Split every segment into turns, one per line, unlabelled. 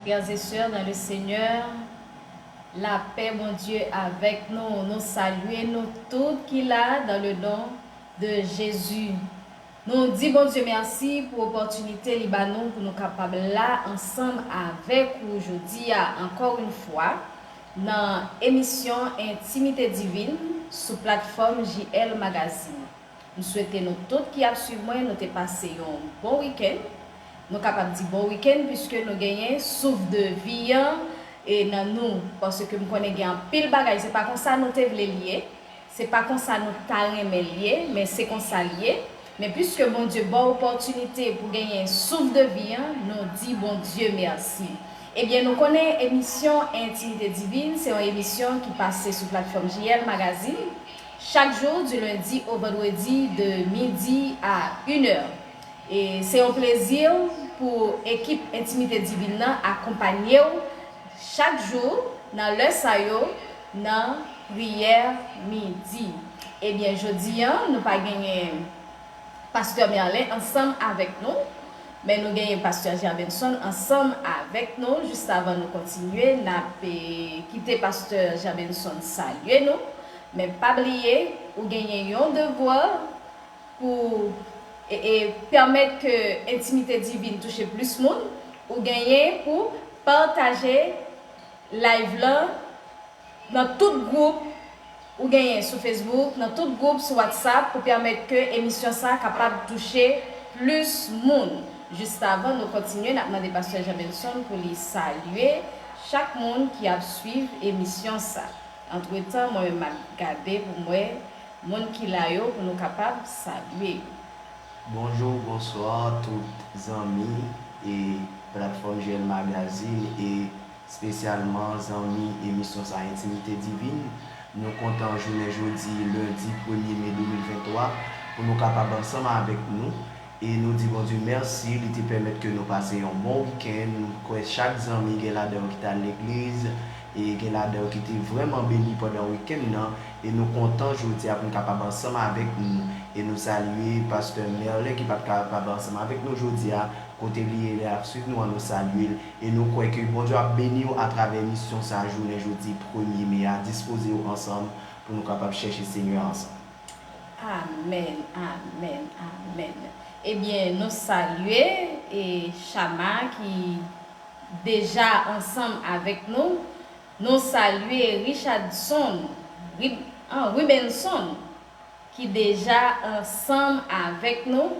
Frères et sœurs dans le Seigneur, la paix, mon Dieu, avec nous. Nous saluons nous tous qu'il a dans le nom de Jésus. Nous disons, bon Dieu, merci pour l'opportunité Libanon pour nous capables là ensemble avec vous aujourd'hui, encore une fois, dans l'émission Intimité Divine sur plateforme JL Magazine. Nous souhaitons nous tous qui a suivi moi, nous avons passé un bon week-end. Nous sommes capables de dire bon week-end puisque nous gagnons souffle de vie et dans nous parce que nous connaissons pile bagaille. C'est pas comme ça nous te voulons lier, c'est pas comme ça nous t'arrêtons lier, mais c'est comme ça lié. Mais puisque bon Dieu bonne opportunité pour gagner souffle de vie, nous dit bon Dieu merci. Eh bien nous connaissons émission Intimité Divine, c'est une émission qui passe sur plateforme JL Magazine chaque jour du lundi au vendredi de midi à 1h. Et c'est un plaisir pour l'équipe Intimité Divine d'accompagner chaque jour dans le sayo, dans prière midi. Eh bien, jeudi, nous n'avons pas gagné Pasteur Merlin ensemble avec nous, mais nous gagnons Pasteur Jabenson ensemble avec nous. Juste avant de continuer, nous avons quitté Pasteur Jabenson, saluer nous, mais pas oublier, nous gagnons un devoir pour et permettre que l'intimité divine touche plus de monde ou gagner pour partager live là dans tout groupe ou gagner sur Facebook, dans tout groupe sur WhatsApp pour permettre que l'émission soit capable de toucher plus de monde. Juste avant de continuer, nous avons demandé Pasteur Jabenson pour les saluer chaque monde qui a suivi l'émission ça. Entre-temps, moi je regarder pour moi monde qui l'a eu pour nous capables de saluer.
Bonjour, bonsoir tous les amis et plateforme JL Magazine et spécialement amis émission sa Intimité Divine. Nous comptons journée jeudi lundi 1er mai 2023 pour nous capables ensemble avec nous et nous disons bon Dieu merci, il te permet que nous passions un bon week-end. Nous connaissons chaque ami qui est là-dedans qui est à l'église et qui est là-dedans qui était vraiment béni pendant le week-end et nous comptons aujourd'hui pour nous capables ensemble avec nous et nous saluer Pasteur Merlin qui est capable ensemble avec nous aujourd'hui côté lié là suite nous nous saluer et nous croyons que bon Dieu a béni à travers l'émission sa journée jeudi 1er mai à disposer ensemble pour nous capables chercher Seigneur ensemble.
Amen, amen, amen. Eh bien, nous saluons et Chama qui déjà ensemble avec nous. Nous saluons Richardson, Rubenson qui déjà ensemble avec nous.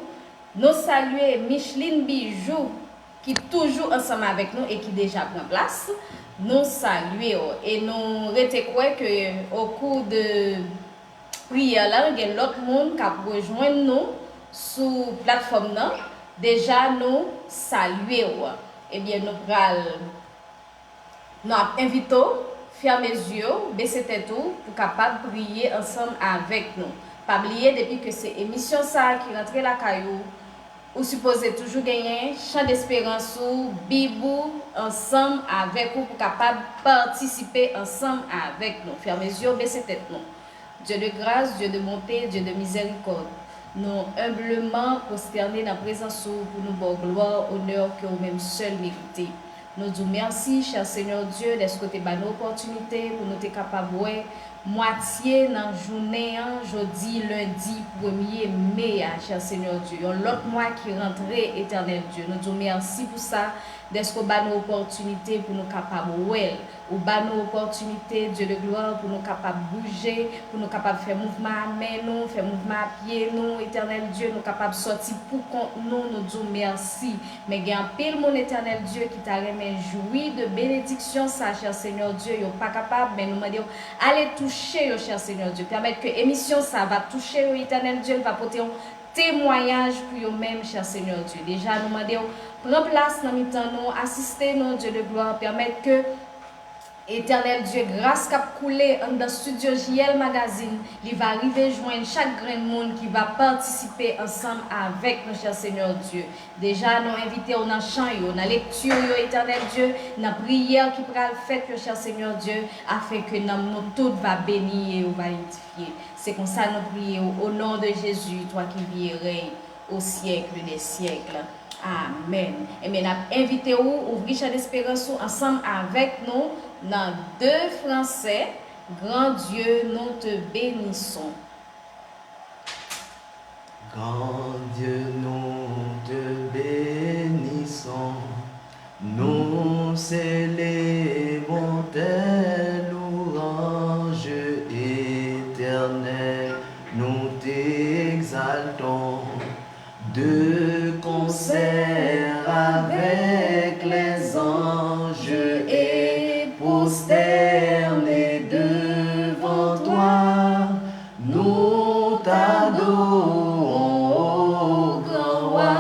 Nous saluons Micheline Bijou qui toujours ensemble avec nous et qui déjà prend place. Nous saluons et nous retenons que au cours de prière là, il y a l'autre monde qui a rejoint nous sur plateforme là. Déjà nous saluons. Eh bien nous invitons fermer les yeux, baisser tête pour capable prier ensemble avec nous. Pas oublier depuis que c'est émission ça qui rentre la caillou ou supposez toujours gagner chant d'espérance ou bibou ensemble avec vous pour capable participer ensemble avec nous. Fermez les yeux, baissez tête nous. Dieu de grâce, Dieu de bonté, Dieu de miséricorde. Nous humblement prosternés dans la présence pour nous bon gloire, honneur que vous-même seul méritez. Nous disons merci, cher Seigneur Dieu, d'être que tu as une opportunité pour nous être capables de moitié dans la journée, jeudi, lundi, 1er mai, cher Seigneur Dieu. L'autre mois qui rentrait, éternel Dieu. Nous disons merci pour ça, d'être que tu as une opportunité pour nous capables de ou une opportunité, Dieu de gloire, pour nous capables de bouger, pour nous capables de faire mouvement à main, nous, faire mouvement à pied, nous, éternel Dieu, nous capables de sortir pour nous, nous disons merci. Mais il y a un pile, mon éternel Dieu, qui t'a remis jouir de bénédiction, ça, cher Seigneur Dieu, ils pas capable, mais nous demandons, allez toucher, cher Seigneur Dieu, permettre que l'émission, ça va toucher, éternel Dieu, va porter un témoignage pour eux-mêmes, cher Seigneur Dieu. Déjà, nous demandons, prendre place dans le temps, nous, assister, nous, Dieu de gloire, permettre que Éternel Dieu, grâce qu'a coulé dans le studio JL Magazine, il va arriver joindre chaque grand monde qui va participer ensemble avec nous, cher Seigneur Dieu. Déjà, nous invitons dans le chant, dans la lecture, éternel Dieu, dans la prière qui pourra le faire, cher Seigneur Dieu, afin que nous tous va bénir et va édifier. C'est comme ça nous prions au nom de Jésus, toi qui vis et règnes au siècle des siècles. Amen. Et bien, invité ou ouvrir Chant d'Espérance ensemble avec nous dans 2 français. Grand Dieu, nous te bénissons.
Grand Dieu, nous te bénissons. Nous célébrons tes louanges éternelles. Nous t'exaltons de concert avec les anges et prosternés devant toi. Nous t'adorons, ô grand roi,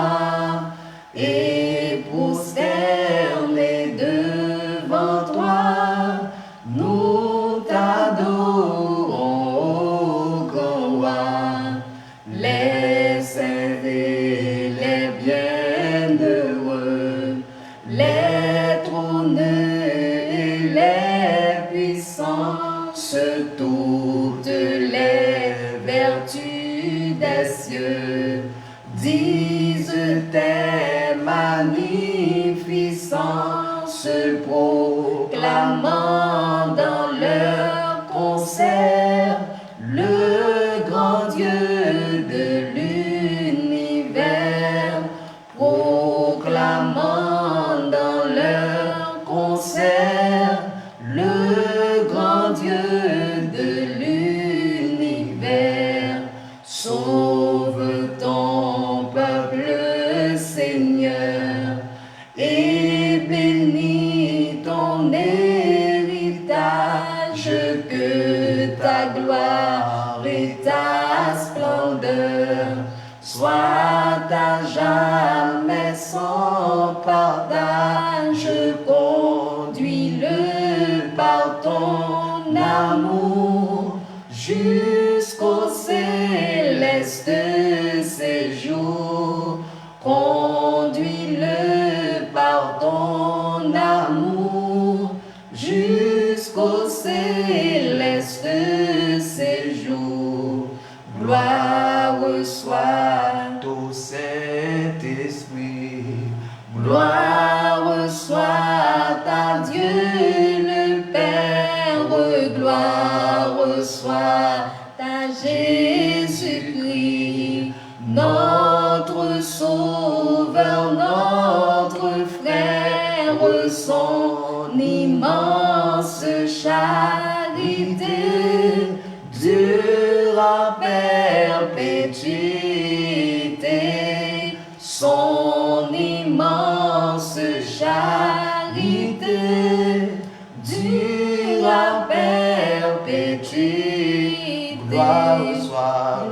et prosternés devant toi. Nous t'adorons, ô grand roi. Les saints et les bienheureux, les trôneux et les puissants, toutes les vertus des cieux, disent tes magnificences, proclamant dans leur concert le grand Dieu de l'univers, proclamant dans leur concert le grand Dieu de l'univers. Sauve ton peuple, Seigneur, et bénis ton héritage, que ta gloire et ta splendeur soient à jamais sans partage. Conduis-le par ton amour jusqu'au céleste séjour. Conduis-le par ton amour jusqu'au céleste séjour. Gloire soit au Saint-Esprit, gloire soit à Dieu le Père, gloire soit à Jésus-Christ, notre Sauveur, notre frère, son immense charité durera perpétuité, son immense charité durera perpétuité. Gloire soit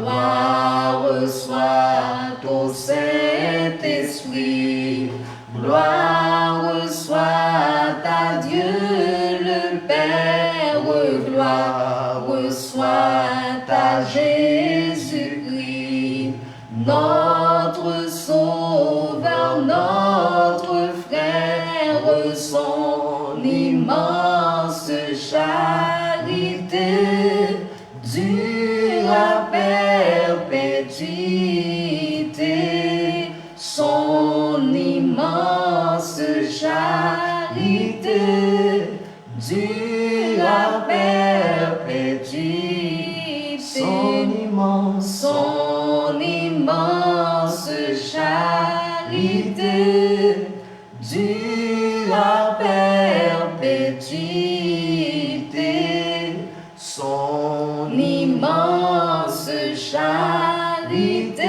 au Saint-Esprit, gloire soit à Dieu le Père, gloire soit à Jésus-Christ, notre Sauveur, notre frère, son immense charité durera perpétuité, son immense charité durera perpétuité, son immense charité durera perpétuité, son immense charité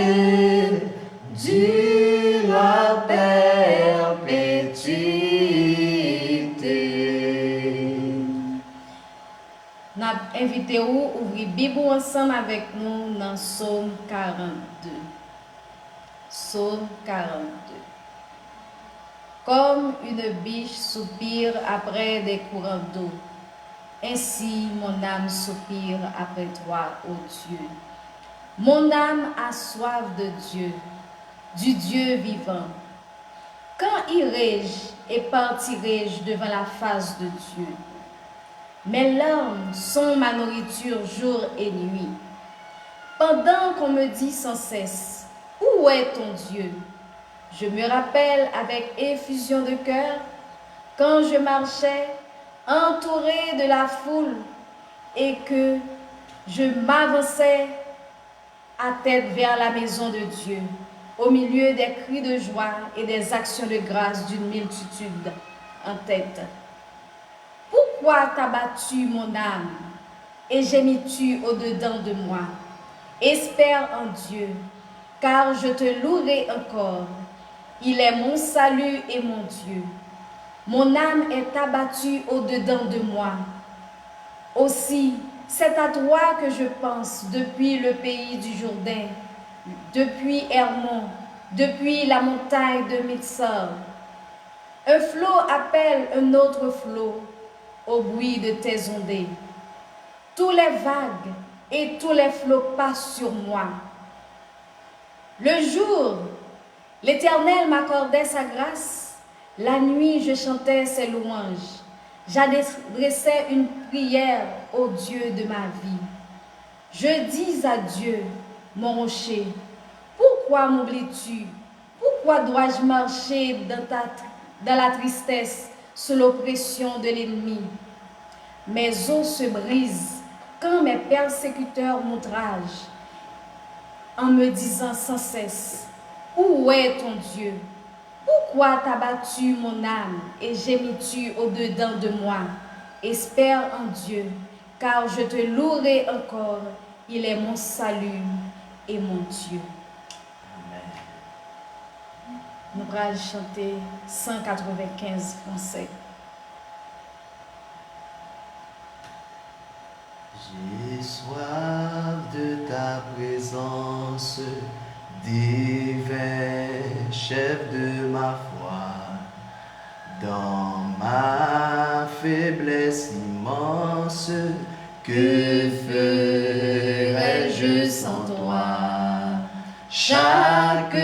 durera perpétuité.
N'a invité ou ouvrir Bible ensemble avec nous dans Psaume 42. Psaume 42. Comme une biche soupire après des courants d'eau, ainsi mon âme soupire après toi, ô Dieu. Mon âme a soif de Dieu, du Dieu vivant. Quand irai-je et partirai-je devant la face de Dieu? Mes larmes sont ma nourriture jour et nuit. Pendant qu'on me dit sans cesse, où est ton Dieu? Je me rappelle avec effusion de cœur quand je marchais entouré de la foule et que je m'avançais à tête vers la maison de Dieu, au milieu des cris de joie et des actions de grâce d'une multitude en tête. Pourquoi t'abattu mon âme et gémis-tu au-dedans de moi? Espère en Dieu, car je te louerai encore. Il est mon salut et mon Dieu. Mon âme est abattue au-dedans de moi. Aussi, c'est à toi que je pense depuis le pays du Jourdain, depuis Hermon, depuis la montagne de Mitsar. Un flot appelle un autre flot au bruit de tes ondées. Tous les vagues et tous les flots passent sur moi. Le jour, l'Éternel m'accordait sa grâce. La nuit, je chantais ses louanges. J'adressais une prière au Dieu de ma vie. Je dis à Dieu, mon rocher, pourquoi m'oublies-tu? Pourquoi dois-je marcher dans la tristesse, sous l'oppression de l'ennemi? Mes os se brisent quand mes persécuteurs m'outragent, en me disant sans cesse, où est ton Dieu? Pourquoi t'as battu mon âme et gémis-tu au-dedans de moi? Espère en Dieu, car je te louerai encore. Il est mon salut et mon Dieu.
Amen.
Nous allons chanter 195 français.
J'ai soif de ta présence, divin chef de ma foi. Dans ma faiblesse immense, que ferais-je sans toi? Chaque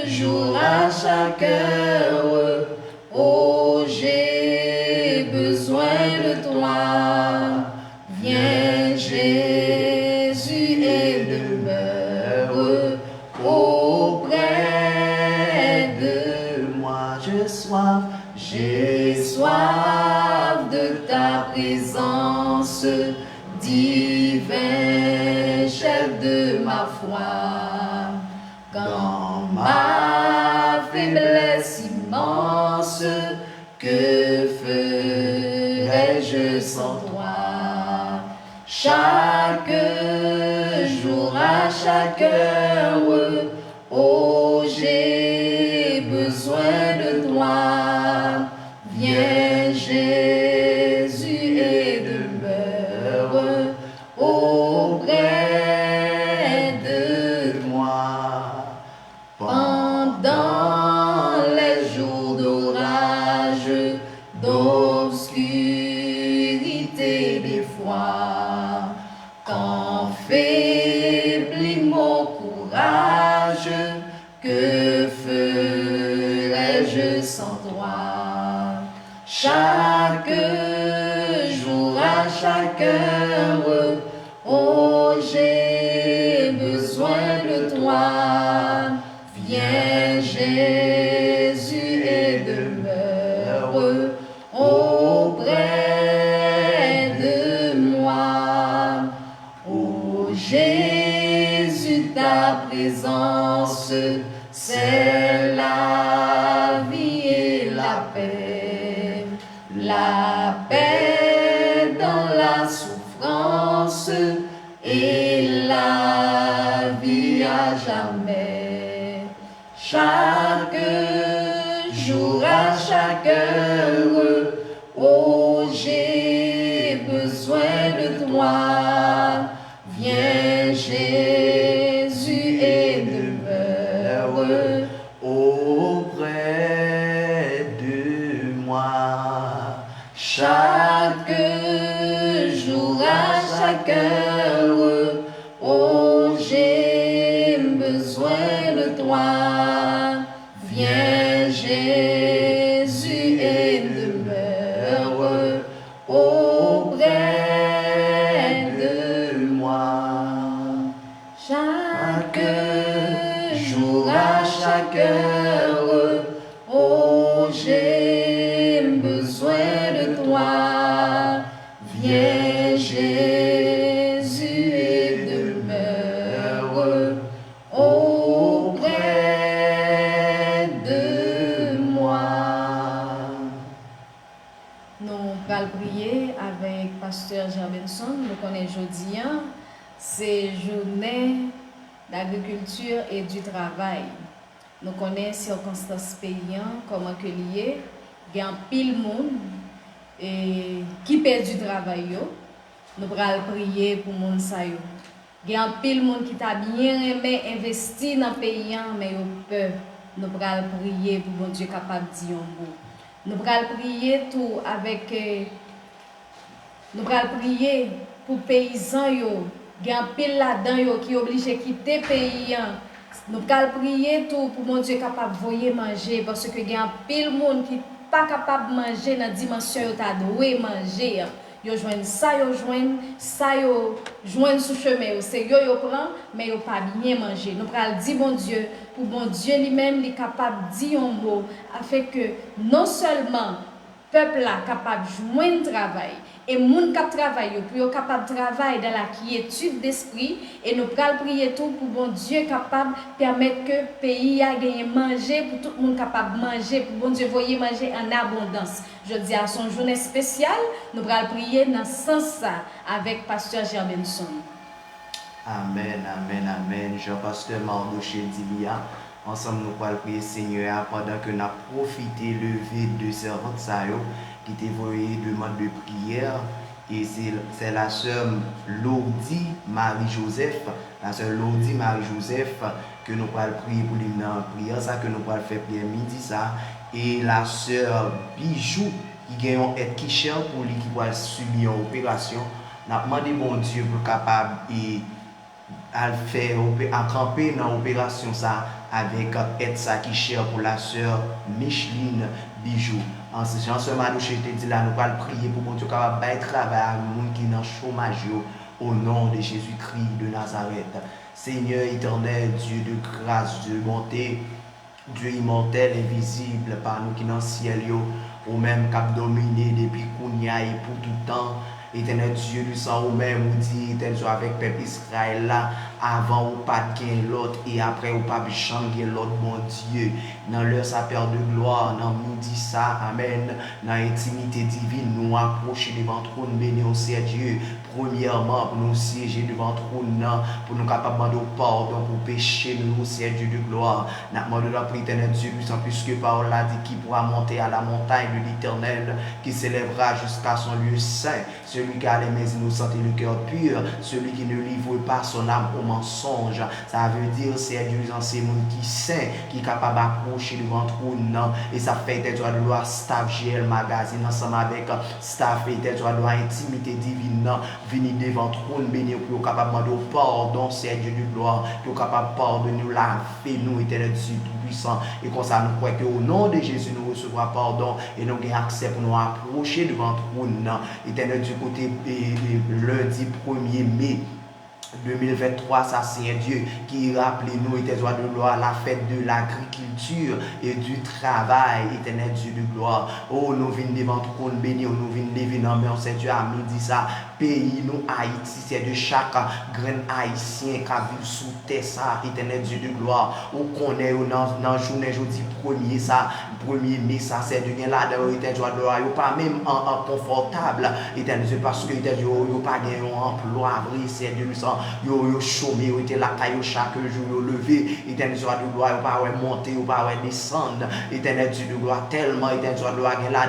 jour, à chaque heure, oh, j'ai besoin de toi. Viens Jésus et demeure auprès de moi. J'ai soif de ta présence, divin chef de ma foi. Dans ma faiblesse immense, que ferais-je sans toi? Chaque jour, à chaque heure, oh, j'ai besoin de toi. Viens Jésus et demeure auprès de moi. Pendant les jours d'orage, d'obscurité, d'effroi, quand faiblit mon courage, que ferais-je sans toi? Chaque jour, à chaque heure, oh, j'ai besoin de toi. Viens Jésus et demeure auprès de moi. Oh Jésus, ta présence, c'est la vie et la paix. La paix dans la souffrance et la vie à jamais. Chaque jour, à chaque heure, oh, j'ai besoin de toi. Viens Jésus et demeure auprès de moi. Chaque jour, à chaque heure, oh, j'ai besoin de toi. Viens Jésus et demeure auprès de moi. Chaque jour, à chaque heure,
moi. Viens Jésus et demeure auprès de moi. Nous allons prier avec Pasteur Gerbenson. Nous connaissons aujourd'hui, c'est journée d'agriculture et du travail. Nous connaissons circonstances paysans, comment que lié, il y a un pile monde qui perd du travail. Nous allons prier pour monde ça yo. Il y a un pile monde qui t'a bien aimé investir dans le pays mais yo peur. Nous allons prier pour bon Dieu capable de dire un mot. Nous allons prier tout avec nous allons prier pour paysans yo. Il y a un pile là-dedans qui est obligé de quitter le pays. Nous allons prier tout pour mon Dieu capable de voyer manger parce que il y a un pile monde qui pas capable de manger dans la dimension où tu dois manger. Yo joignent ça, yo joignent sous chemin. C'est yo prend, mais yo pas bien manger. Nous allons dire bon Dieu, pour bon Dieu lui-même, il est capable de dire un mot, afin que non seulement le peuple là capable de joindre travail, et les gens qui travaillent, pour être capable de travailler dans la quiétude d'esprit, et nous allons prier tout pour bon Dieu capable de permettre que le pays a gagné manger, pour tout le monde capable de manger, pour bon Dieu voyer manger en abondance. Je dis à son journée spéciale, nous allons prier dans ce sens avec Pasteur Gerbenson.
Amen, amen, amen. Jean-Pasteur Mardoché Dilia, ensemble nous allons prier Seigneur pendant que nous avons profité lever de servante Sayo qui t'a envoyé demande de prière. Et c'est la sœur Lodi Marie-Joseph, que nous allons prier pour lui dans la prière, ça que nous allons faire prière midi ça. Et la sœur Bijou qui gagne un aide qui cher pour lui qui va subir une opération. Nous avons demandé bon Dieu pour capable et à faire à camper dans l'opération ça avec aide ça qui cher pour la sœur Micheline Bijou. En ce sens, Madouche te dit là, nous allons prier pour bon Dieu capable de travailler à nous qui sont dans le chômage au nom de Jésus-Christ de Nazareth. Seigneur éternel, Dieu de grâce, de bonté, Dieu immortel, invisible, par nous qui dans le ciel, au même cap dominé depuis Kounia et pour tout temps. Éternel Dieu, nous sommes au même, nous dit, éternel Dieu, avec le peuple Israël là, avant ou pas de l'autre et après ou pas de changer l'autre, mon Dieu. Dans leur sapeur de gloire, dans midi ça, amen. Dans l'intimité divine, nous approcher devant le trône, béni au Seigneur Dieu. Premièrement, pour nous siéger devant le trône, pour nous capables de pardon, pour pécher, nous, Seigneur Dieu de gloire. Nous demandons la prière, éternel Dieu, puisque parole l'a dit, qui pourra monter à la montagne de l'Éternel, qui s'élèvera jusqu'à son lieu saint. Celui qui a les mains innocentes et le cœur pur, celui qui ne livre pas son âme au mensonge. Ça veut dire, c'est Dieu dans ces mondes qui saint, qui est capable d'approcher devant le trône. Et ça fait des droits de loi staff GL Magazine ensemble avec staff et des droits de loi intimité divine. Venir devant le trône, béni pour capable de pardon, c'est Dieu de gloire, pour capable de pardonner nous, la fait nous, éternel Dieu tout-puissant. Et comme ça, nous croyons qu'au nom de Jésus, nous recevrons pardon et nous avons accès pour nous approcher devant le trône. Éternel du côté lundi 1er mai 2023, ça c'est Dieu qui rappelle nous, éternel de gloire, la fête de l'agriculture et du travail, éternel Dieu de gloire. Oh, nous venons devant ton trône béni, nous venons lever dans mais c'est Dieu à midi ça. Pays, nous, Haïti, c'est de chaque grain haïtien qui a vu sous terre ça, éternel Dieu de gloire. Ou qu'on est dans la journée, jeudi 1er ça, 1er mai ça, c'est de bien là, éternel Dieu de gloire. Vous pas même en confortable, éternel Dieu, parce que éternel Dieu, vous pas gagné un emploi, c'est Dieu le sang. Yo chômé, yo était là chaque jour, yo levé, éternel Dieu de gloire, yo pas monter, yo pas descendre, éternel Dieu de gloire, tellement éternel Dieu de gloire, là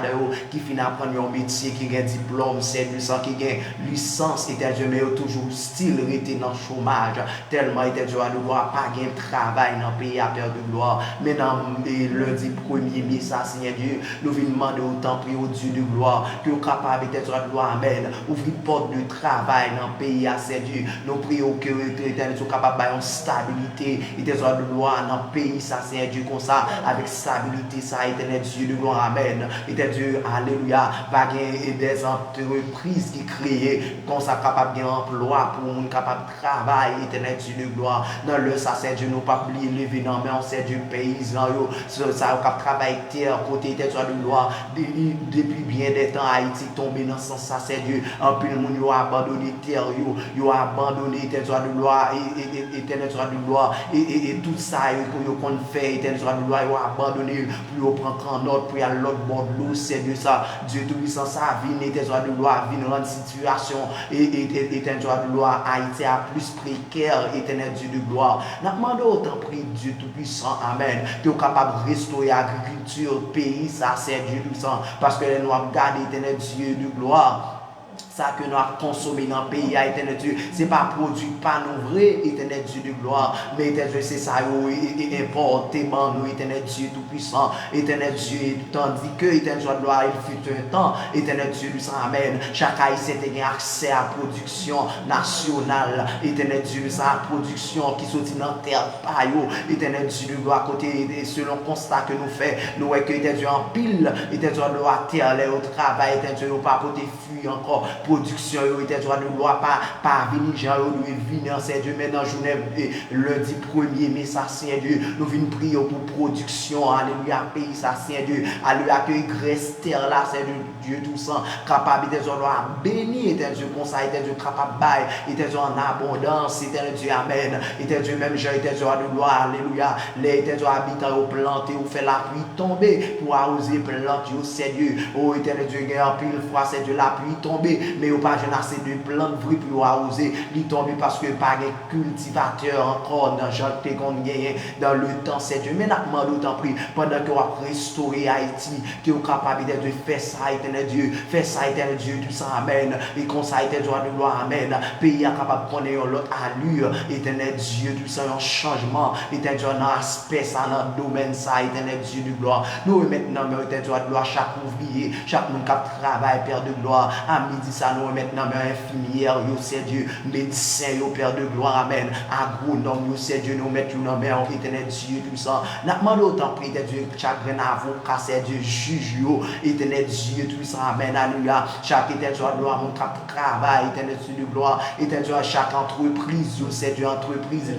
qui finit à prendre un métier, qui a un diplôme, c'est du sang, qui a licence, éternel Dieu, mais yo toujours style rester dans le chômage, tellement éternel Dieu de gloire, pas gain travail dans le pays à peur de gloire. Maintenant, lundi 1er mai, ça, Seigneur Dieu, nous venons demander autant prier au Dieu de gloire, que vous capable éternel Dieu de gloire, amen, ouvrir porte de travail dans le pays à Seigneur Dieu, nous prions que l'éternel soit capable d'avoir une stabilité, éternel Dieu de gloire dans le pays, ça c'est Dieu comme ça, avec stabilité, ça, éternel Dieu de gloire, amen. Éternel Dieu, alléluia, va gagner des entreprises qui créent, comme ça capable d'un emploi pour monde capable de travailler, éternel Dieu de gloire. Dans le ça c'est Dieu, nous pas oublier lever non mais on sait Dieu paysan, ça capable travailler terre côté éternel Dieu de gloire. Depuis bien des temps, Haïti tombé dans ce sens, ça c'est Dieu. En plus, le monde a abandonné terre, il a abandonné éternel Dieu de gloire, éternel Dieu de gloire, et tout ça, il qu'on fait, éternel Dieu de gloire, il a abandonné pour prendre en ordre, pour aller à l'autre bord de l'eau, c'est Dieu ça. Dieu tout-puissant, ça vient, éternel Dieu de gloire, vient rendre situation, éternel Dieu de gloire, Haïti a plus précaire, éternel Dieu de gloire. Nous demandons autant prier Dieu tout-puissant, amen, que vous capable de restaurer l'agriculture, pays, ça c'est Dieu tout-puissant, parce que nous avons gardé, éternel Dieu de gloire. Ça que nous avons consommé dans le pays, éternel Dieu, ce n'est pas produit par nous vrai, éternel Dieu de gloire, mais éternel Dieu, c'est ça, importé par nous, éternel Dieu tout-puissant, éternel Dieu, tandis que, éternel Dieu de gloire, il fut un temps, éternel Dieu, nous amène, chaque haïtien a accès à la production nationale, éternel Dieu, à la production qui sortit dans la terre, éternel Dieu de gloire, côté, selon le constat que nous faisons, nous voyons que, éternel Dieu, en pile, éternel Dieu de gloire, terre, au travail, éternel Dieu, pas côté fuir encore. Production, éternel Dieu de gloire, pas venir, Jean, venir, c'est Dieu, maintenant, journée, lundi 1er mai, ça, c'est Dieu, nous venons prier pour production, alléluia, pays, ça, c'est Dieu, alléluia, que graisse terre là, c'est Dieu tout ça, capable, éternel Dieu, béni, éternel Dieu, pour ça, éternel Dieu, capable, éternel Dieu, en abondance, éternel Dieu, amen, éternel Dieu, même Jean, éternel Dieu de gloire, alléluia, les éternel Dieu, habitants, au planter, ou fait la pluie tomber, pour arroser, planter, c'est Dieu, oh, éternel Dieu, gagne pile fois, c'est Dieu, la pluie tomber, mais il n'y a pas assez de plantes pour arroser, il tombe parce que pas de cultivateur encore dans le qu'on gagne dans le temps, c'est Dieu. Mais nous demandons d'autant plus, pendant que vous restaurer Haïti, que vous êtes capable de faire ça, éternel Dieu, faire ça, éternel Dieu, tout ça, amen. Et comme ça, éternel Dieu de gloire, amen. Pays est capable de prendre l'autre allure, éternel Dieu, tout ça, un changement, éternel Dieu, dans l'aspect, ça, dans le domaine, ça, éternel Dieu de gloire. Nous, maintenant, éternel Dieu de gloire, chaque ouvrier, chaque monde qui travaille, Père de gloire, à midi, ça, nous, maintenant, infirmière, yo, c'est Dieu, médecin, yo, Père de gloire, amen. Agronome, yo, c'est Dieu, nous mettons dans main, éternel Dieu, tout ça. Nous demandons autant prier, Dieu, chaque avocat, c'est Dieu, juge, yo, éternel Dieu, tout ça, amen, alléluia. Chaque éternel Dieu de gloire, mon travail, éternel Dieu de gloire, éternel Dieu, chaque entreprise, yo, c'est Dieu, entreprise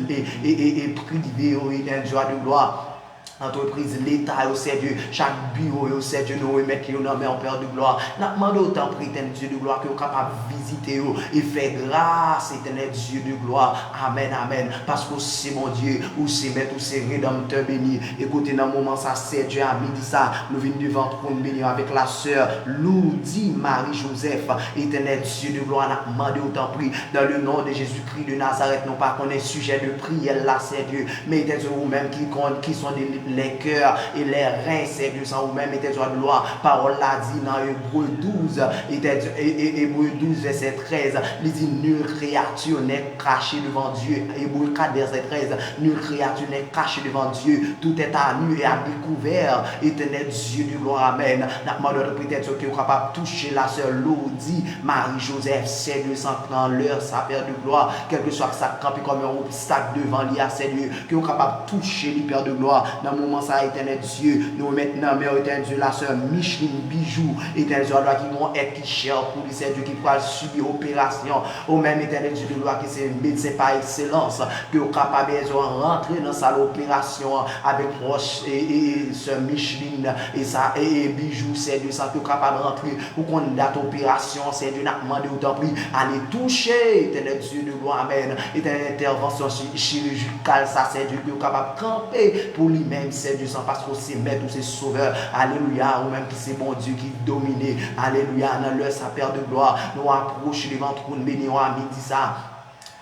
et privée, éternel Dieu de gloire. Entreprise, l'État, au Dieu, chaque bureau, au Dieu, nous remettons nos mains en Père de gloire. Nous demandons autant, éternel Dieu de gloire, que vous capable de visiter et faire grâce, éternel Dieu de gloire. Amen, amen. Parce que c'est mon Dieu, ou c'est maître, ou c'est rédempteur béni. Écoutez, dans le moment, ça, c'est Dieu, à midi, ça, nous venons devant le trône béni avec la sœur Lourdi Marie-Joseph, éternel Dieu de gloire. Nous demandons autant, dans le nom de Jésus-Christ de Nazareth, non pas qu'on est sujet de prière, là, c'est Dieu, mais éternel Dieu, vous-même qui sont des les cœurs et les reins, c'est Dieu, sans vous-même, et Dieu de gloire. Parole l'a dit dans Hébreu 12, Hébreu 12, verset 13, il dit, nulle créature n'est cachée devant Dieu. Hébreu 4, verset 13, nulle créature n'est cachée devant Dieu. Tout est à nu et à découvert. Éternel Dieu de gloire, amen. N'a demandé de peut-être que vous capable de toucher la sœur Lourdi Marie-Joseph, c'est Dieu, sans prendre l'heure, sa Père de gloire, quel que soit que ça campe comme un obstacle devant lui, c'est Dieu, que vous capable de toucher le Père de gloire. Dans le moment ça, éternel Dieu, nous maintenant, mais éternel Dieu, la sœur Micheline Bijou, éternel Dieu, qui vont être qui cher pour lui, c'est Dieu qui pourra subir opération, ou même éternel Dieu de gloire qui c'est médecin par excellence, que vous capable de rentrer dans sa opération avec proche et sœur Micheline et ça et Bijou, c'est Dieu, ça que vous capable de rentrer ou qu'on date opération, c'est Dieu, n'a demandé autant plus, aller toucher, éternel Dieu de gloire, amen, éternel intervention chirurgicale, ça c'est Dieu, que vous capable de camper pour lui-même. C'est Dieu, sans parce qu'on c'est maître ou c'est sauveur, alléluia, ou même que c'est bon Dieu qui domine, alléluia, dans leur sa Père de gloire, nous approchons devant le trône béni, à midi ça.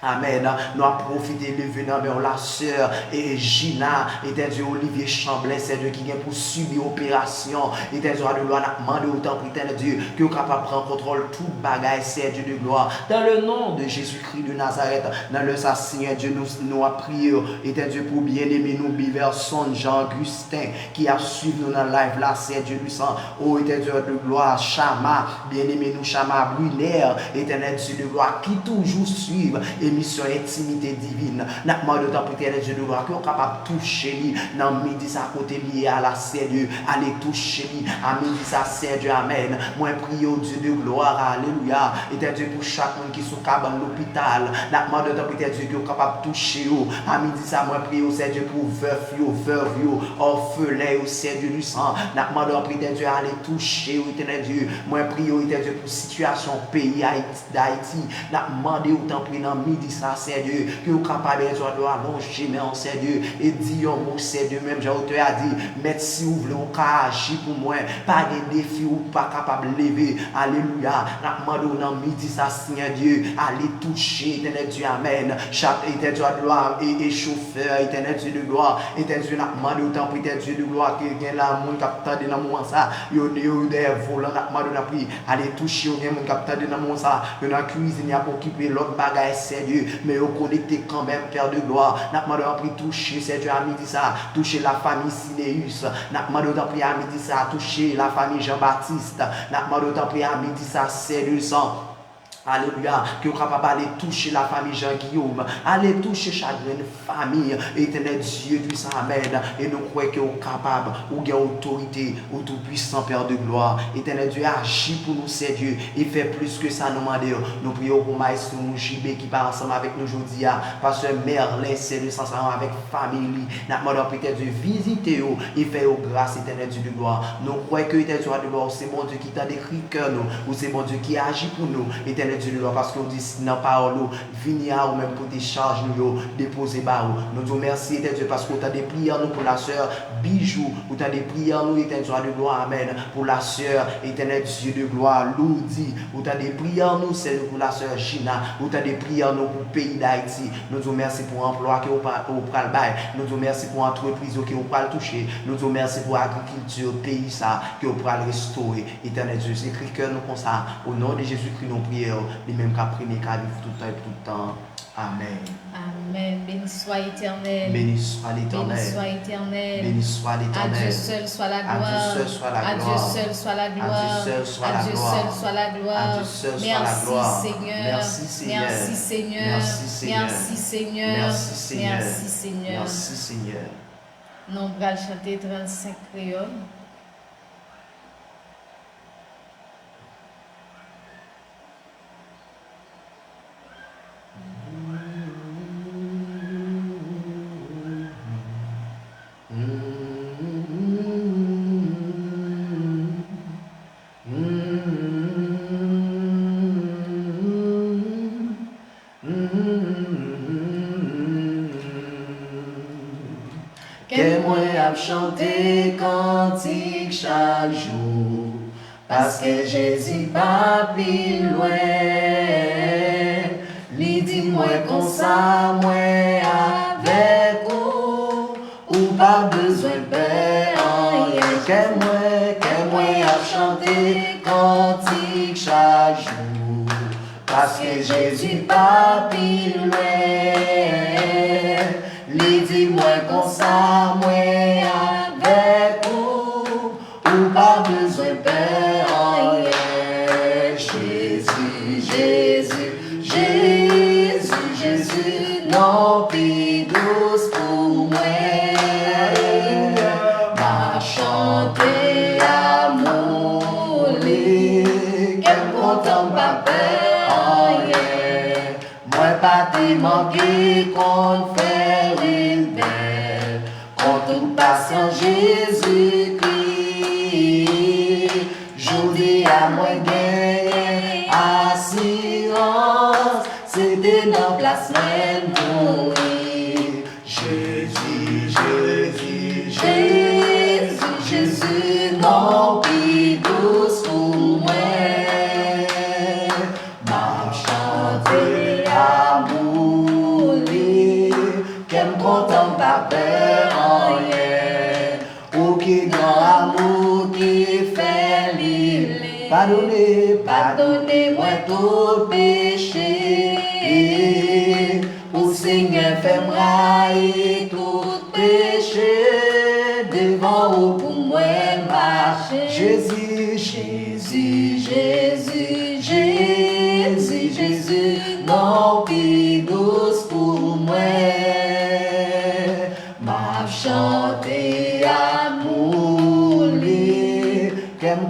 Amen. Nous avons profité de venir vers la sœur et Gina, et Dieu Olivier Chamblin, c'est Dieu qui vient pour subir l'opération. Et Dieu de gloire, nous demandé autant pour Dieu que vous êtes capable de prendre contrôle tout bagaille, c'est Dieu de gloire. Dans le nom de Jésus-Christ de Nazareth, dans le Seigneur Dieu, nous avons prié, et Dieu pour bien aimer nous, Biverson Jean-Augustin, qui a suivi nous dans le live là, c'est Dieu du sang. Oh, et Dieu de gloire, Chama, bien aimé nous, Chama Brunner, éternel Dieu de gloire, qui toujours suivent. Et émission Intimité Divine. N'a demandé autant pour éternel Dieu de gloire que capable de toucher lui dans midi ça côté lié à la Seigneur, aller toucher lui à midi ça Seigneur, amen. Moi prie au Dieu de gloire, alléluia. Éternel Dieu pour chaque monde qui sont dans l'hôpital, n'a demandé autant pour éternel Dieu qui est capable de toucher à midi ça moi prie au Seigneur pour veuve orphelin au Seigneur du sang. N'a demandé pour éternel Dieu aller toucher au éternel Dieu. Moi prie au éternel Dieu pour situation pays d'Haïti. N'a demandé autant pour dans midi ça Seigneur que vous capable de allonger mais en Seigneur et dire un mot Seigneur même j'ai auteur a dit mais si vous voulez agir pour moi pas de défi ou pas capable de lever alléluia n'a demandé dans midi ça Seigneur Dieu aller toucher éternel Dieu amen chaque éternel Dieu de gloire et chauffeur éternel Dieu de gloire éternel Dieu n'a demandé autant pour éternel Dieu de gloire que gain la monde capteur dans moment ça yo des volants n'a demandé n'a pris aller toucher au monde capteur dans moment ça dans la cuisine y a pour occuper l'autre bagage Seigneur mais au connecté quand même Père de gloire n'a demandé à prier toucher Seigneur à midi ça toucher la famille Sinéus n'a demandé à prier à midi ça toucher la famille Jean-Baptiste n'a demandé à prier à midi ça Seigneur sang alléluia, que vous capable d'aller toucher la famille Jean-Guillaume, aller toucher chaque famille, éternel Dieu du sang, amen. Et nous croyons que vous êtes capable, ou avez autorité, ou tout puissant Père de gloire. Éternel Dieu agit pour nous, c'est Dieu, et fait plus que ça nous demande. Nous prions pour Maestro JB qui part ensemble avec nous aujourd'hui, Pasteur Merlin, c'est le sang avec famille. Nous demandons peut-être Dieu visiter et faire grâce, éternel Dieu de gloire. Nous croyons que éternel Dieu de gloire, c'est mon Dieu qui t'a décrit cœur nous, ou c'est mon Dieu qui agit pour nous, éternel Dieu de gloire, parce qu'on dit dans la parole, venir ou même pour décharge nous, déposer bas. Nous disons merci, éternel Dieu, parce qu'on t'a des prières nous pour la sœur Bijou, ou t'as des prières nous, éternel Dieu de gloire, amen, pour la sœur, éternel Dieu de gloire, Loudi, ou t'as des prières nous, celle pour la sœur Gina, ou t'as des prières nous pour le pays d'Haïti. Nous disons merci pour l'emploi qui est au pral bail. Nous disons merci pour l'entreprise qui est au pral toucher. Nous disons merci pour l'agriculture, pays ça, qui est au pral restaurer. Éternel Dieu, c'est écrit que nous comme ça, au nom de Jésus-Christ, nous prions. Les mêmes qu'à prier, qu'à vivre tout le temps et tout le temps. Amen.
Amen. Béni soit éternel.
Béni soit l'éternel.
Béni soit éternel.
Béni soit l'éternel.
À Dieu seul soit la gloire.
À Dieu seul soit la gloire.
À Dieu seul soit la gloire.
À Dieu seul soit la
À Dieu
gloire.
seul soit la gloire.
À Dieu seul soit la gloire.
Merci Seigneur.
Merci Seigneur.
Merci Seigneur.
Merci Seigneur.
Merci Seigneur.
Merci Seigneur.
Merci Seigneur.
Merci Seigneur.
Nous allons chanter 35 créoles.
Que moi à chanter cantique chaque jour, parce que Jésus pas plus loin. Lui dit moi comme ça, moi avec vous, ou pas besoin de rien. Que moi à chanter cantique chaque jour, parce que Jésus pas plus loin. Lui dis-moi comme ça, moi avec vous, ou pas besoin de rien. Jésus, Jésus, Jésus, Jésus, non plus douce pour moi. M'a chanté amour, qu'elle content pas peur. Moi pas te manquer qu'on fait une belle, quand tout passe en Jésus-Christ. Je dis à moi gagner assurance, c'était dans la semaine pour lui. Jésus, Jésus, Jésus, Jésus, non plus douce pour moi. M'a chanté amour, qu'elle content pas peur rien. Ou qui grand amour qui fait l'île. Pardonnez-moi tout péché. Ou Seigneur fait m'railler tout péché. Devant ou pour moi marcher. Jésus, Jésus, Jésus, Jésus, Jésus, non plus doux.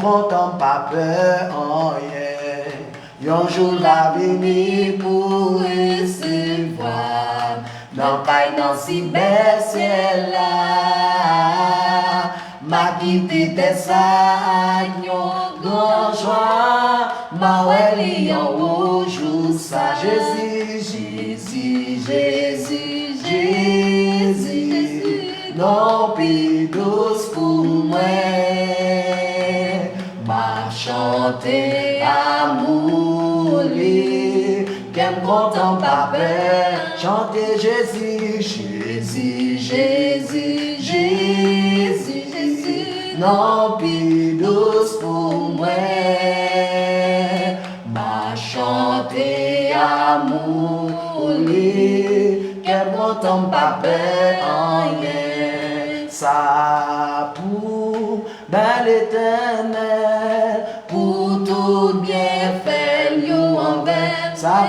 content, pas peur en rien. Un jour la vini pour recevoir. Dans paille, dans si bel ciel là. Ma quitté tes sagnons, grand joie. Ma oueli en rouge, ça Jésus, Jésus, Jésus, Jésus. Non, plus douce pour moi. Ma chanter amour, qu'aime content pas peur. Chanter Jésus, Jésus, Jésus, Jésus, Jésus. Non, plus douce pour moi. Ma chanter amour, qu'aime content pas peur en rien. Ça pour bel éternel, pour tout bien fait, yo envers. Ça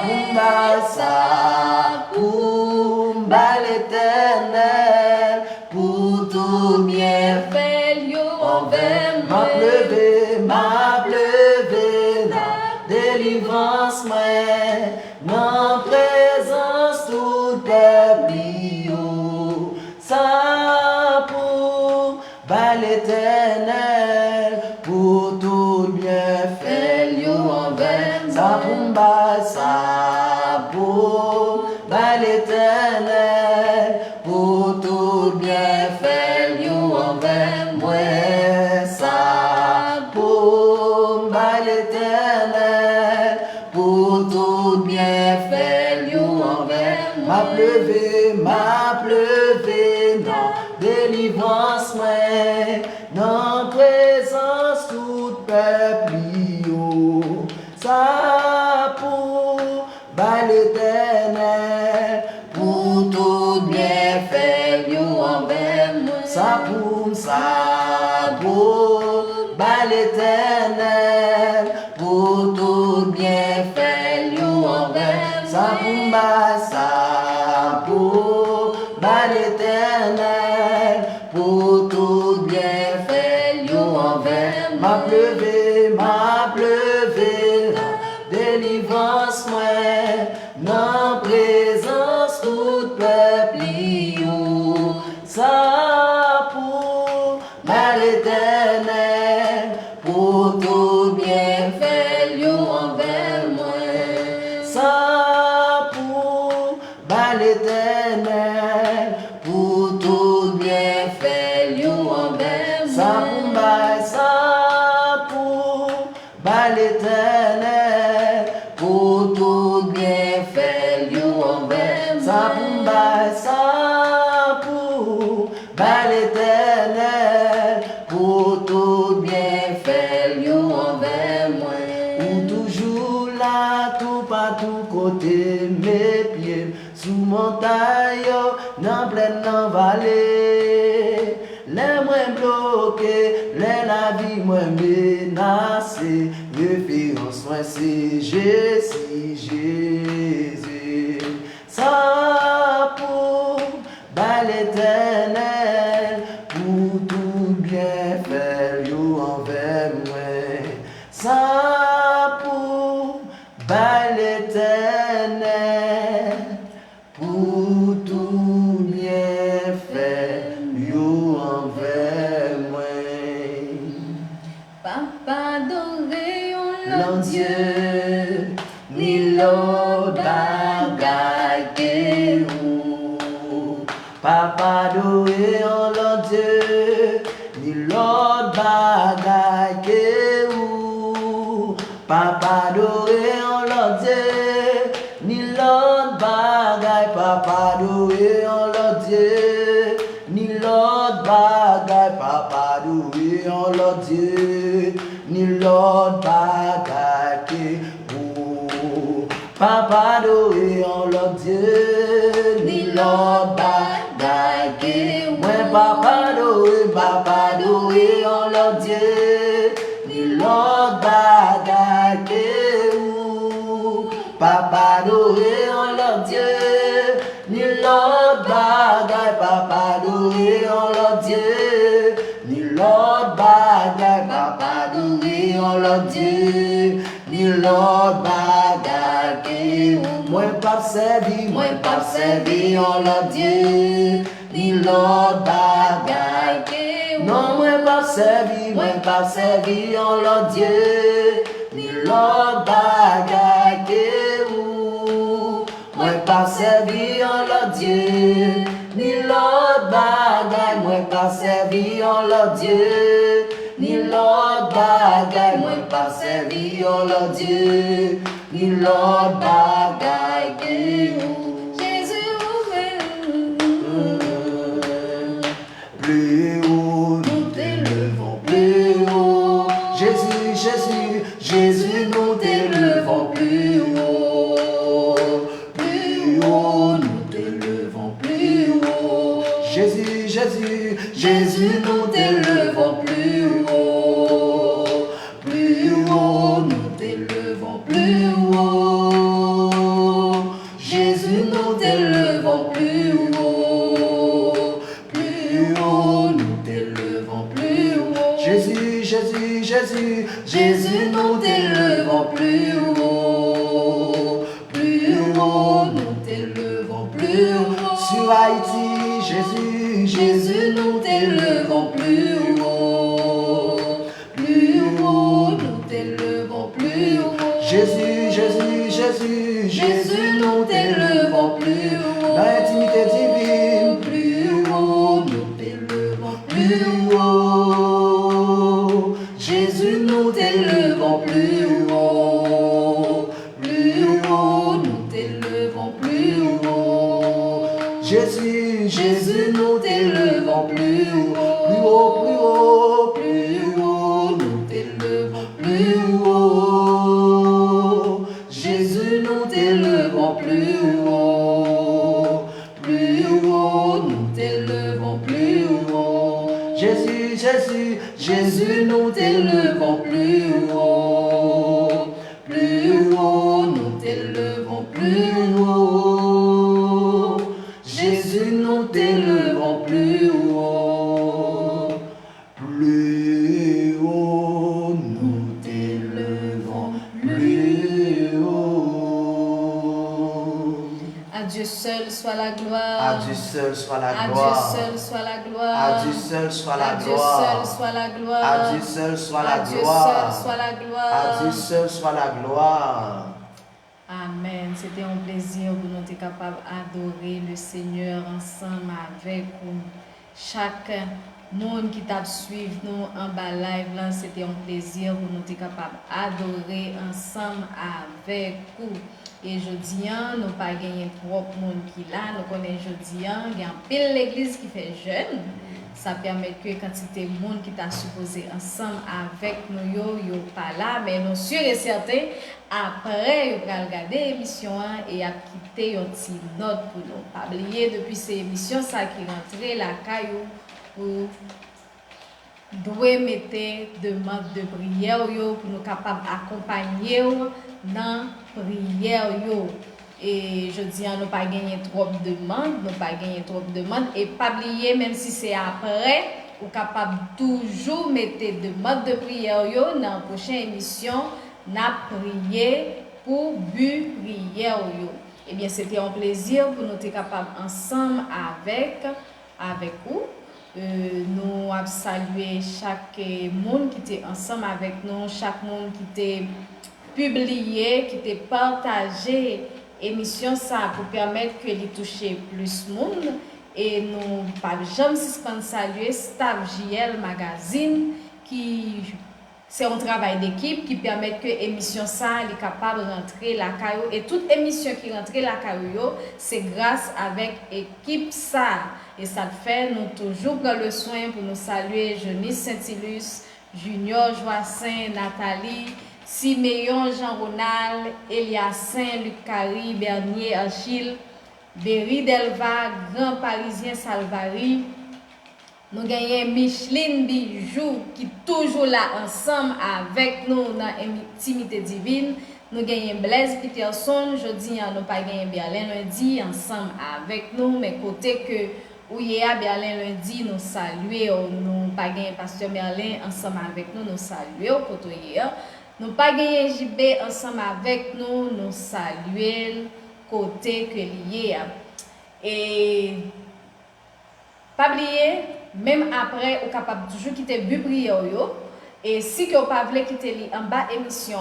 pour bel éternel, pour tout bien fait, yo envers. Ma pleuvé, la délivrance, moi, dans présence tout peuple, ça pour l'éternel, pour tout bien fait, yo envers. Ça pour l'éternel, pour tout bien fait, yo envers moi. Ça pour l'éternel, pour tout bien fait, yo envers. Ma pleuvé, non, délivrance, dans présence tout peuple, ça pour l'éternel, pour tout bien fait, yo envers moi. Ça pour l'éternel, pour tout bien fait, yo envers. Ça pour l'éternel, pour tout bien fait, yo envers. Ma pleuvé, la délivrance, dans présence tout peuple, ça pour l'éternel, pour tout bien fait, yo envers moi. Ça pour l'éternel, pour tout bien fait, yo envers moi. Ça pour l'éternel, pour tout bien fait, yo envers moi. Ça pour l'éternel, pour tout bien fait, yo envers moi. Ou toujours là, tout partout côté, mes pieds sous montagne, dans pleine vallée. Les moins bloqués, les la vie moins menacée. Référence moi c'est Jésus, Jésus. Ça pour l'éternel, pour tout bien faire, yo envers moi. Ça pour l'éternel, pour tout bien faire, yo envers moi.
Papa doré, on
L'en Dieu, ni l'autre bagaille que vous. Papa doré, on l'en Dieu, ni l'autre bagaille que vous. Papa doré, on l'en Dieu, ni l'autre bagaille. Papa doré, on l'en Dieu, ni l'autre bagaille. Papa doré, on l'en Dieu, ni l'autre bagaille que vous. Papa doré, on l'en Dieu, ni l'autre bagaille que vous. Papa doré, on l'en Dieu, ni l'autre bagaille que vous. Papa doré, on l'en Dieu, ni l'autre bagaille. Papa doré, on l'en Dieu, ni l'autre bagaille. Papa doré, ni l'autre bagage que ou. Moi pas servi en l'autre Dieu, ni l'autre bagage que ou. Non, moi pas servi en l'autre Dieu, ni l'autre bagage que ou. Moi pas servi en l'autre Dieu, ni l'autre bagage. Moi pas servi en l'autre Dieu, ni l'autre bagage. Moi pas servi en l'autre Dieu, ni l'autre bagage que ou.
Jésus
Plus haut, nous t'élevons plus haut. Jésus, nous t'élevons plus haut. Plus haut, nous t'élevons plus haut. Jésus, nous t'élevons plus haut. Plus haut, nous t'élevons plus haut. Jésus, nous t'élevons plus haut. Plus haut, nous t'élevons plus haut. Jésus, nous t'élevons plus haut. Plus haut, nous t'élevons plus haut. Sur Haïti, Jésus, nous t'élevons plus haut. Plus haut, nous t'élevons plus haut. Jésus, nous t'élevons plus haut. L'intimité divine, plus haut, nous t'élevons plus haut. Jésus, nous t'élevons plus haut. Plus haut, nous t'élevons plus haut. Jésus, nous t'élevons plus haut. Plus haut, plus haut, nous t'élevons plus haut. Jésus, nous t'élevons plus haut. Plus haut, nous t'élevons plus haut. Jésus, nous t'élevons plus haut. Plus haut, nous t'élevons plus haut. Jésus, nous t'élevons plus haut. Plus haut, nous t'élevons plus haut.
À Dieu seul soit la gloire.
À Dieu seul soit la
À
gloire.
Dieu seul soit la gloire.
À Dieu seul soit la
À Dieu
gloire.
seul soit la gloire.
À Dieu seul soit la
À Dieu
gloire.
seul soit la gloire.
À Dieu seul soit la gloire.
Amen. C'était un plaisir pour nous être capables d'adorer le Seigneur ensemble avec vous. Chaque monde qui t'a suivi nous en bas live là, c'était un plaisir pour nous être capables d'adorer ensemble avec vous. Et jeudi, nous pas gagné trop de monde qui là, nous connaissons jeudi, il y a un pile l'église qui fait jeune. Ça permet que quantité de monde qui t'a supposé ensemble avec nous, yo pas là, mais nous sûrs et certains, après, yo pral regarder l'émission et a quitté un petit note pour nous. Pas oublier depuis ces émissions, ça qui rentré la caillou pour doit mettre demande de prière yo pour nous capables d'accompagner dans prière yo. Et je dis, nous pas gagné trop de demandes, et pas oublier, même si c'est après, ou capable toujours mettre demande de prière yo dans la prochaine émission, n'a prié pour but prière yo. Eh bien, c'était un plaisir pour nous être capables ensemble avec vous. Nous avons salué chaque monde qui était ensemble avec nous, chaque monde qui était publié, qui était partagé émission ça pour permettre que les toucher plus monde. Et nous pas jamais suspendre saluer staff JL Magazine qui c'est un travail d'équipe qui permet que l'émission ça est capable de rentrer la caillou, et toute émission qui rentre la caillou c'est grâce avec équipe ça, et ça fait nous toujours prendre le soin pour nous saluer Jeunice Saint-Ilus, Junior Joassin, Nathalie, Siméon Jean-Ronald, Eliassin, Luc Carrie, Bernier Achille, Berry Delva, Grand Parisien Salvari. Nous gagnons Micheline Bijou qui est toujours là ensemble avec nous dans l'intimité divine. Nous gagnons Blaise Peterson, jeudi, nous pas gagné Berlin lundi ensemble avec nous, mais côté que où y a Berlin lundi, nous saluons, nous pas gagné Pasteur Merlin ensemble avec nous, nous saluons côté hier. Nous pas gagné JB ensemble avec nous, nous saluer côté que lié. Et pas oublier, même après, vous capable toujours quitter but prière yo. Et si que vous pas voulez quitter en bas émission,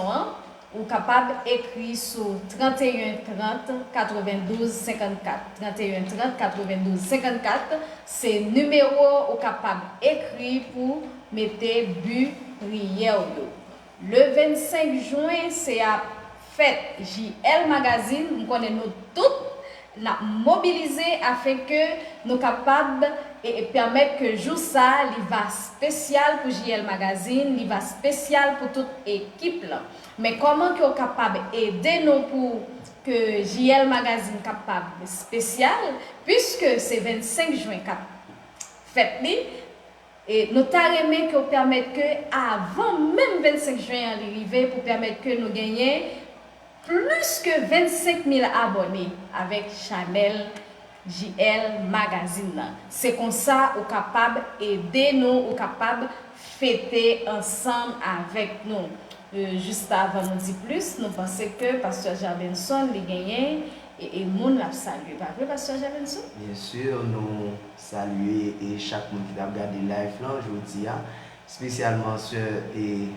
vous capable écrire sur 31 30 92 54. 31 30 92 54, c'est numéro vous capable écrire pour mettre but prière yo. Le 25 juin, c'est à fête JL Magazine. Nous connaissons toutes la mobiliser afin que nous capables et permettre que jour ça, il va spécial pour JL Magazine, il va spécial pour toute équipe là. Mais comment que vous capable aider nous pour que JL Magazine capable spécial puisque c'est 25 juin cap fête li. Et nous t'arrêtons que permettre que avant même 25 juin arriver pour permettre que nous gagnions plus que 25 000 abonnés avec Chanel JL Magazine. C'est comme ça qu'on est capable d'aider nous, on est capable de fêter ensemble avec nous. Juste avant de nous dire plus, nous pensons que Pasteur Javenson les gagné et monde l'a salué. Pas vrai, Pasteur Javenson?
Bien sûr, nous saluer et chaque monde qui a regardé live là aujourd'hui, spécialement ce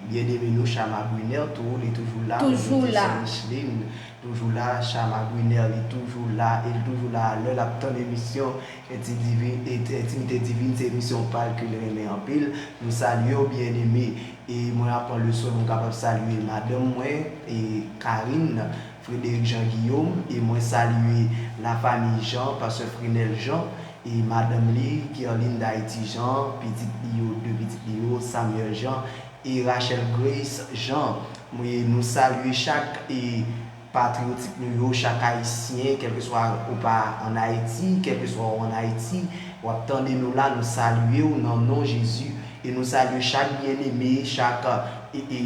bien-aimé nous Chama Brunel, il est toujours là.
Toujours là.
Micheline, toujours là. Chama Brunel est toujours là. Il est toujours là. L'heure la ton émission Intimité Divine, c'est émission parle que le remet en pile. Nous saluons bien-aimé. Et moi, après le soir, nous sommes capables de saluer madame moi et Karine. Frédéric Jean-Guillaume et moi saluer la famille Jean, pasteur Frinel Jean et madame Lee, Caroline d'Haïti Jean, petite Lio, deux petites Lio, Samuel Jean et Rachel Grace Jean. Moi nous saluer chaque patriotique nous, chaque haïtien, quel que soit ou pas en Haïti, quel que soit en Haïti, ou attendez nous là, nous saluer au nom de Jésus et nous saluer chaque bien-aimé, chaque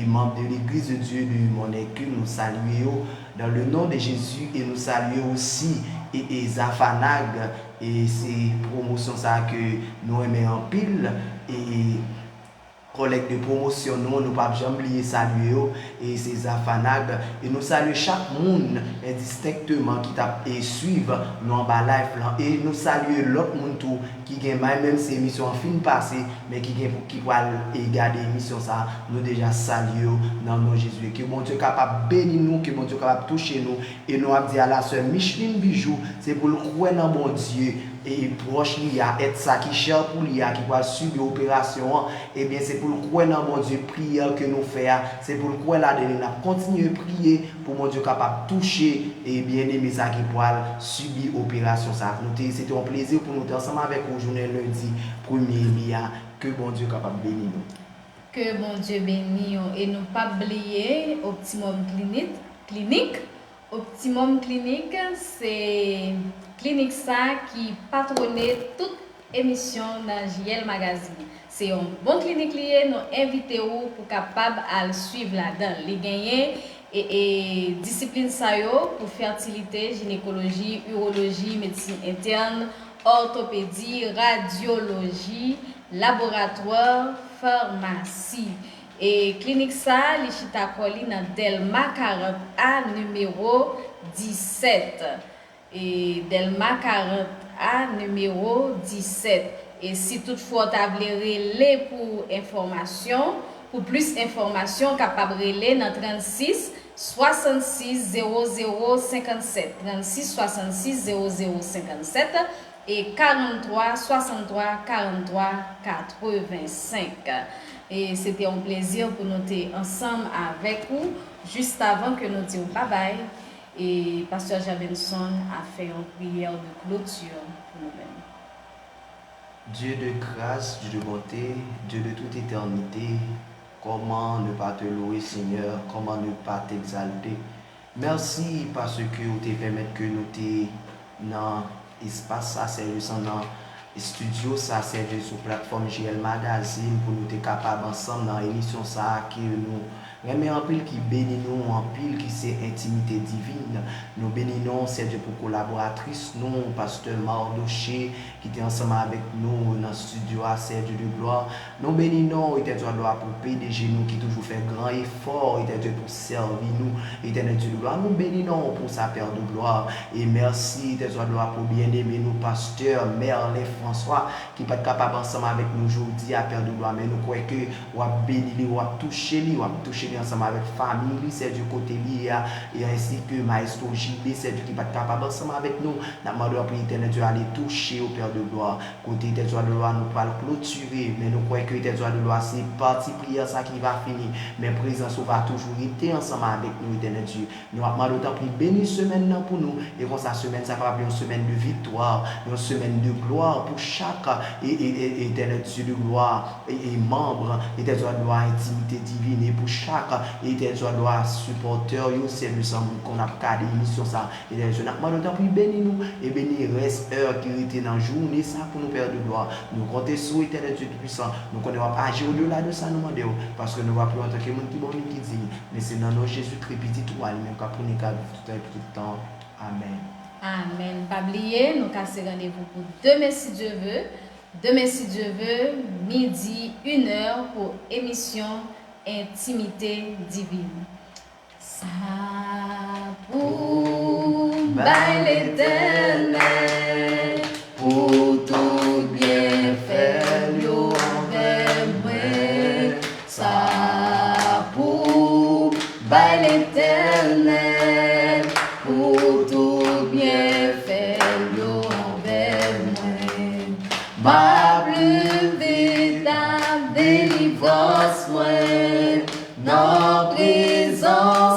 membre de l'église de Dieu de Monécule, nous saluons dans le nom de Jésus et nous saluons aussi et Zafanag et ces promotions ça que nous aimons en pile et collègue de promotion nous ne pas jamais oublier saluer et c'est Zafanag et nous saluons chaque monde indistinctement qui t'a et suivre nous en bas live là et nous saluons l'autre monde tout qui gagne même ces émissions en fin passée mais qui va regarder l'émission ça nous déjà saluons dans le nom de Jésus que mon Dieu capable bénir nous que mon Dieu capable toucher nous et nous a dit à la sœur Micheline Bijou c'est pour le croire dans mon Dieu et proche il y a être ça qui cher pour lui qui va subir l'opération et bien c'est pour le croire dans mon Dieu prière que nous faisons c'est pour le croire là de nous continuer à prier pour mon Dieu capable toucher et bien aimer ça qui pourra subir l'opération ça c'était un plaisir pour nous être ensemble avec vous journée lundi 1er mai que bon Dieu capable bénir nous
que mon Dieu bénisse et nous pas oublier Optimum Clinique. Optimum Clinique, c'est clinique ça qui patronne toute émission dans JL Magazine. C'est un bon clinique lié, nous invitons pour capable à suivre là-dedans. Les gagnants et discipline ça yo pour fertilité, gynécologie, urologie, médecine interne, orthopédie, radiologie, laboratoire, pharmacie. Et clinique ça, les Chitakoli dans Delma 40A numéro 17. Et Delma 40A numéro 17. Et si toutefois tu as relais pour information, pour plus d'informations, capable relais dans 36 66 00 57. 36 66 00 57 et 43 63 43 85. Et c'était un plaisir pour nous être ensemble avec vous juste avant que nous disions bye bye. Et Pasteur Javenson a fait une prière de clôture pour nous-mêmes.
Dieu de grâce, Dieu de bonté, Dieu de toute éternité, comment ne pas te louer Seigneur, comment ne pas t'exalter. Merci parce que vous te permettez que nous te dans l'espace ça c'est dans studio ça c'est sur plateforme JL Magazine pour nous être capables ensemble dans l'émission ça que nous Remet en pile qui bénit nous, en pile qui c'est intimité divine. Nous bénissons, c'est Dieu pour collaboratrice, nous, pasteur Mardoché, qui était ensemble avec nous dans le studio, c'est Dieu de gloire. Nous bénissons, et Dieu de gloire pour PDG nous, qui toujours fait grand effort, et Dieu pour servir nous, éternel Dieu de gloire. Nous bénissons pour sa Père de gloire. Et merci, Dieu de gloire, pour bien aimer nous, pasteur Merlin François, qui peut être capable ensemble avec nous aujourd'hui à Père de gloire. Mais nous croyons que on va bénir, on va toucher ensemble avec famille, c'est du côté lié, et ainsi que Maestro JB, c'est Dieu qui peut être capable ensemble avec nous. Nous demandons à l'éternel Dieu aller toucher au Père de gloire. Côté des droits de gloire, nous pas le clôturer, mais nous croyons que les droits de gloire, c'est partie prière ça qui va finir. Mais présence va toujours être ensemble avec nous, éternel Dieu. Nous demandons autant plus béni semaine pour nous, et comme ça semaine, ça va être une semaine de victoire, une semaine de gloire pour chaque éternel Dieu de gloire et membre, éternel Dieu de gloire, intimité divine, et pour chaque éternel Dieu de gloire, supporter, c'est le sang qu'on a cadré l'émission ça, éternel Dieu. Nous demandons autant plus béni nous, et béni reste heure qui était dans la journée, ça pour nous Père de gloire. Nous comptons sur l'éternel Dieu puissant. Nous ne pas agir au-delà de ça, nous demandons, parce que nous ne va plus en tant que monde qui bon qui dit, mais c'est dans nos Jésus-Christ petit tout, même quand pour nous tout le temps. Amen.
Amen. Pas oublier, nous cassons rendez-vous pour demain si Dieu veut. Demain si Dieu veut, midi, 1h pour émission Intimité divine. Ça pour l'Éternel, pour tout bien faire, yo avec moi. Ça pour l'Éternel, pour tout bien faire, yo avec moi. Ma plus véritable délivrance, moi, dans prison.